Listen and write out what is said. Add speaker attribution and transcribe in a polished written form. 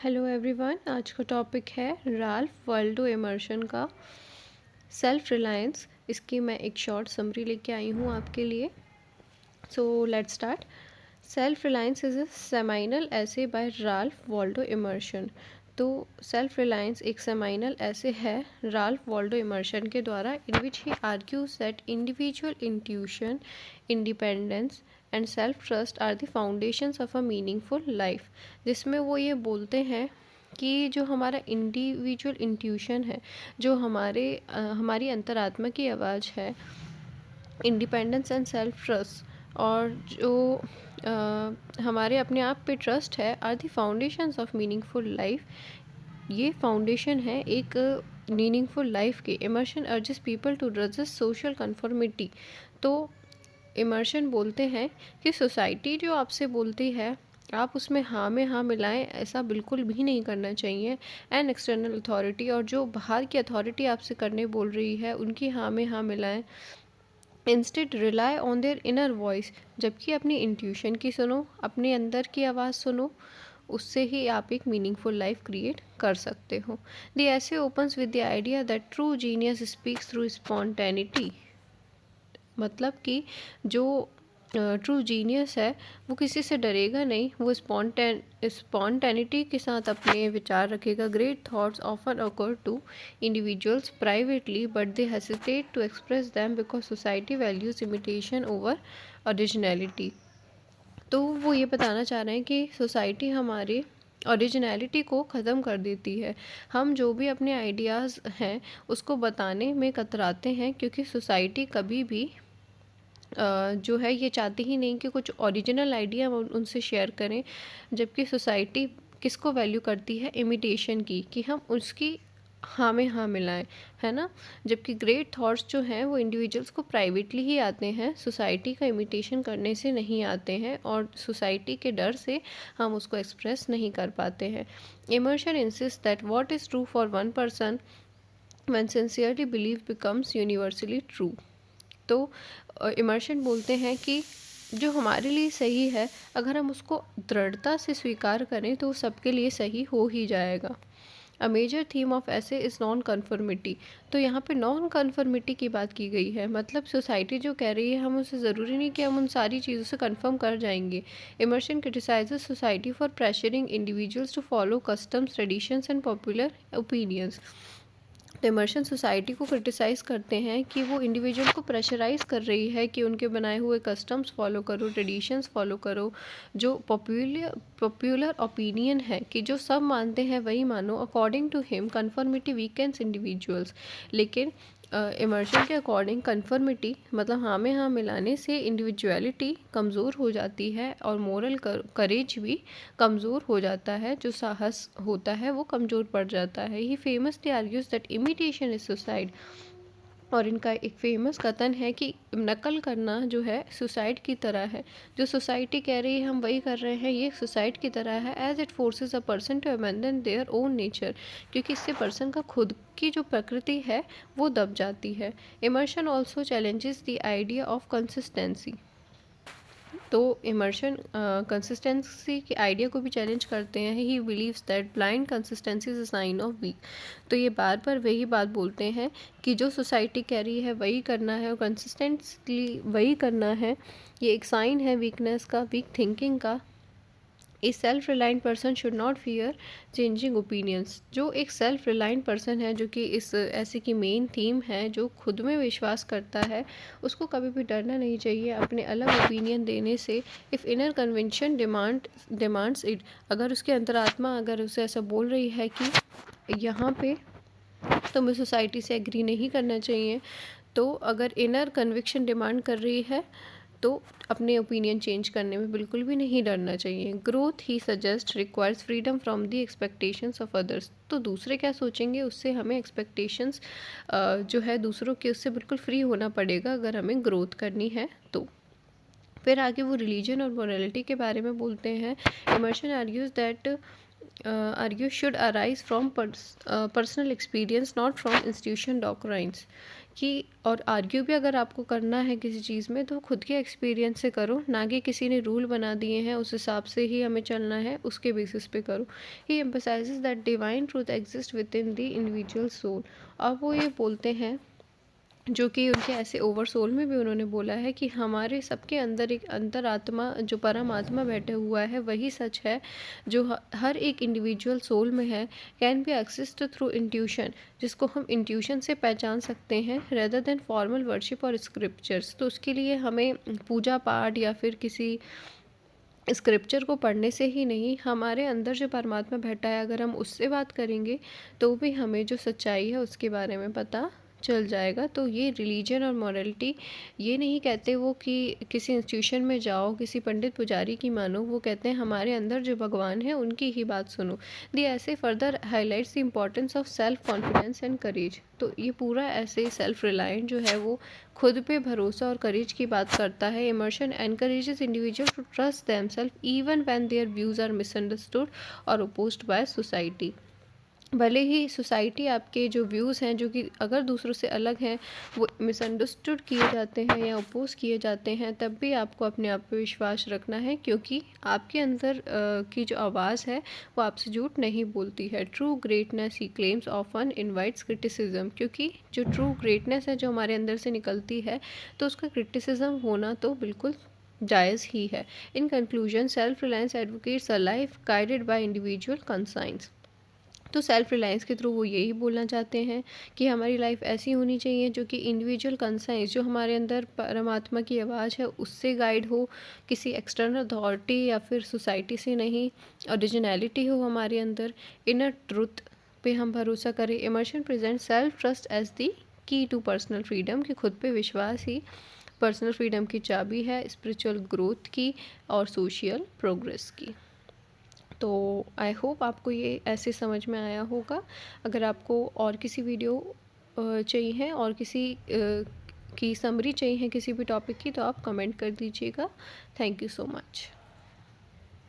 Speaker 1: Hello everyone, आज का topic है राल्फ वाल्डो इमर्शन का सेल्फ रिलायंस। इसकी मैं एक शॉर्ट समरी लेके आई हूँ आपके लिए। So let's start. Self reliance is a seminal essay by Ralph Waldo Emerson. तो सेल्फ रिलायंस एक सेमाइनल ऐसे है राल्फ वाल्डो इमर्शन के द्वारा, in which he argues that individual intuition, independence and self trust are the foundations of a meaningful life. जिसमें वो ये बोलते हैं कि जो हमारा इंडिविजुअल इंट्यूशन है, जो हमारी अंतरात्मा की आवाज़ है, इंडिपेंडेंस एंड सेल्फ ट्रस्ट, और जो हमारे अपने आप पे ट्रस्ट है, are the foundations of meaningful life. ये फाउंडेशन है एक मीनिंगफुल लाइफ के। Emerson urges people to resist social conformity. तो इमर्शन बोलते हैं कि सोसाइटी जो आपसे बोलती है, आप उसमें हाँ में हाँ मिलाएं, ऐसा बिल्कुल भी नहीं करना चाहिए। एंड एक्सटर्नल अथॉरिटी, और जो बाहर की अथॉरिटी आपसे करने बोल रही है, उनकी हाँ में हाँ मिलाएं। Instead rely on their inner voice, जबकि अपनी इंट्यूशन की सुनो, अपने अंदर की आवाज़ सुनो। उससे ही आप एक मीनिंगफुल लाइफ क्रिएट कर सकते हो। द ऐसे opens with the idea that true genius speaks through spontaneity. मतलब कि जो ट्रू जीनियस है वो किसी से डरेगा नहीं, वो स्पॉन्टेनिटी के साथ अपने विचार रखेगा। Great thoughts often occur to individuals privately, but they hesitate to express them because society values imitation over originality. तो वो ये बताना चाह रहे हैं कि सोसाइटी हमारे ओरिजिनलिटी को ख़त्म कर देती है। हम जो भी अपने आइडियाज़ हैं उसको बताने में कतराते हैं, क्योंकि सोसाइटी कभी भी जो है ये चाहती ही नहीं कि कुछ ओरिजिनल आइडिया हम उनसे शेयर करें। जबकि सोसाइटी किसको वैल्यू करती है? इमिटेशन की, कि हम उसकी हाँ में हाँ मिलाएं, है ना। जबकि ग्रेट थॉट्स जो हैं वो इंडिविजुअल्स को प्राइवेटली ही आते हैं, सोसाइटी का इमिटेशन करने से नहीं आते हैं, और सोसाइटी के डर से हम उसको एक्सप्रेस नहीं कर पाते हैं। Immersion insist that what is true for one person when sincerely believe becomes universally true. तो इमर्शन बोलते हैं कि जो हमारे लिए सही है, अगर हम उसको दृढ़ता से स्वीकार करें तो सबके लिए सही हो ही जाएगा। अ मेजर थीम ऑफ ऐसे इज़ नॉन कन्फर्मिटी। तो यहाँ पे नॉन कन्फर्मिटी की बात की गई है, मतलब सोसाइटी जो कह रही है, हम उसे ज़रूरी नहीं कि हम उन सारी चीज़ों से कन्फर्म कर जाएंगे। Emerson criticizes society for pressuring individuals to follow customs, traditions and popular opinions. तो इमर्शन सोसाइटी को क्रिटिसाइज़ करते हैं कि वो इंडिविजुअल को प्रेशराइज़ कर रही है कि उनके बनाए हुए कस्टम्स फॉलो करो, ट्रेडिशंस फॉलो करो। जो पॉपुलर ओपिनियन है, कि जो सब मानते हैं वही मानो। According to him conformity weakens individuals. लेकिन इमर्शन के अकॉर्डिंग कन्फर्मिटी, मतलब हाँ में हाँ मिलाने से इंडिविजुअलिटी कमज़ोर हो जाती है, और मोरल करेज भी कमज़ोर हो जाता है। जो साहस होता है वो कमज़ोर पड़ जाता है। He famously argues that imitation is suicide. और इनका एक फेमस कथन है कि नकल करना जो है सुसाइड की तरह है। जो सोसाइटी कह रही है हम वही कर रहे हैं, ये सुसाइड की तरह है। As it forces a person to abandon their own nature, क्योंकि इससे पर्सन का खुद की जो प्रकृति है वो दब जाती है। Emerson also challenges the idea of consistency. तो इमर्शन कंसिस्टेंसी के आइडिया को भी चैलेंज करते हैं। He believes that blind consistency is a sign of weak. तो ये बार बार वही बात बोलते हैं कि जो सोसाइटी कह रही है वही करना है, और कंसिस्टेंटली वही करना है, ये एक साइन है वीकनेस का, वीक थिंकिंग का। ए self reliant person should not fear changing opinions. जो एक सेल्फ रिलायंट पर्सन है, जो कि इस ऐसे की मेन थीम है, जो खुद में विश्वास करता है, उसको कभी भी डरना नहीं चाहिए अपने अलग ओपिनियन देने से। If inner convention demands it, अगर उसकी अंतरात्मा अगर उसे ऐसा बोल रही है कि यहाँ पे तुम्हें सोसाइटी से एग्री नहीं करना चाहिए, तो अगर इनर कन्विक्शन डिमांड कर रही है तो अपने ओपिनियन चेंज करने में बिल्कुल भी नहीं डरना चाहिए। Growth he suggest requires freedom from the expectations of others. तो दूसरे क्या सोचेंगे उससे हमें एक्सपेक्टेशंस जो है दूसरों के, उससे बिल्कुल फ्री होना पड़ेगा अगर हमें ग्रोथ करनी है तो। फिर आगे वो रिलीजन और मोरालिटी के बारे में बोलते हैं। Emerson argues that argue should arise from personal experience, not from institution doctrines. कि और आर्ग्यू भी अगर आपको करना है किसी चीज़ में तो खुद के एक्सपीरियंस से करो, ना कि किसी ने रूल बना दिए हैं उस हिसाब से ही हमें चलना है उसके बेसिस पे करो। He emphasizes that divine truth exist within the individual soul. अब वो ये बोलते हैं, जो कि उनके ऐसे ओवर सोल में भी उन्होंने बोला है कि हमारे सबके अंदर एक अंतरात्मा जो परमात्मा बैठे हुआ है वही सच है जो हर एक इंडिविजुअल सोल में है। Can be accessed through intuition, जिसको हम इंट्यूशन से पहचान सकते हैं रेदर देन फॉर्मल वर्शिप और स्क्रिप्चर्स। तो उसके लिए हमें पूजा पाठ या फिर किसी स्क्रिप्चर को पढ़ने से ही नहीं, हमारे अंदर जो परमात्मा बैठा है अगर हम उससे बात करेंगे तो भी हमें जो सच्चाई है उसके बारे में पता चल जाएगा। तो ये रिलीजन और मॉरलिटी ये नहीं कहते वो कि किसी इंस्टीट्यूशन में जाओ किसी पंडित पुजारी की मानो, वो कहते हैं हमारे अंदर जो भगवान है उनकी ही बात सुनो। दी ऐसे further highlights the importance of self confidence and courage. तो ये पूरा ऐसे सेल्फ रिलायंट जो है वो खुद पे भरोसा और करेज की बात करता है। Emerson encourages individual to trust themselves even when their views are misunderstood और अपोज्ड बाय सोसाइटी। भले ही सोसाइटी आपके जो व्यूज़ हैं जो कि अगर दूसरों से अलग हैं वो मिसअंडरस्टूड किए जाते हैं या अपोज किए जाते हैं, तब भी आपको अपने आप पे विश्वास रखना है, क्योंकि आपके अंदर की जो आवाज़ है वो आपसे झूठ नहीं बोलती है। ट्रू ग्रेटनेस ही क्लेम्स ऑफन इनवाइट्स क्रिटिसिज्म, क्योंकि जो ट्रू ग्रेटनेस है जो हमारे अंदर से निकलती है तो उसका क्रिटिसिज्म होना तो बिल्कुल जायज़ ही है। In conclusion self reliance advocates a life guided by individual conscience. तो सेल्फ रिलायंस के थ्रू वो यही बोलना चाहते हैं कि हमारी लाइफ ऐसी होनी चाहिए जो कि इंडिविजुअल कंसाइंस जो हमारे अंदर परमात्मा की आवाज़ है उससे गाइड हो, किसी एक्सटर्नल अथॉरिटी या फिर सोसाइटी से नहीं। ओरिजिनलिटी हो हमारे अंदर, इनर ट्रुथ पे हम भरोसा करें। Emerson present self trust as the key to personal freedom, कि खुद पे विश्वास ही पर्सनल फ्रीडम की चाबी है, स्पिरिचुअल ग्रोथ की और सोशल प्रोग्रेस की। तो आई होप आपको ये ऐसे समझ में आया होगा। अगर आपको और किसी वीडियो चाहिए और किसी की समरी चाहिए किसी भी टॉपिक की तो आप कमेंट कर दीजिएगा। Thank you so much.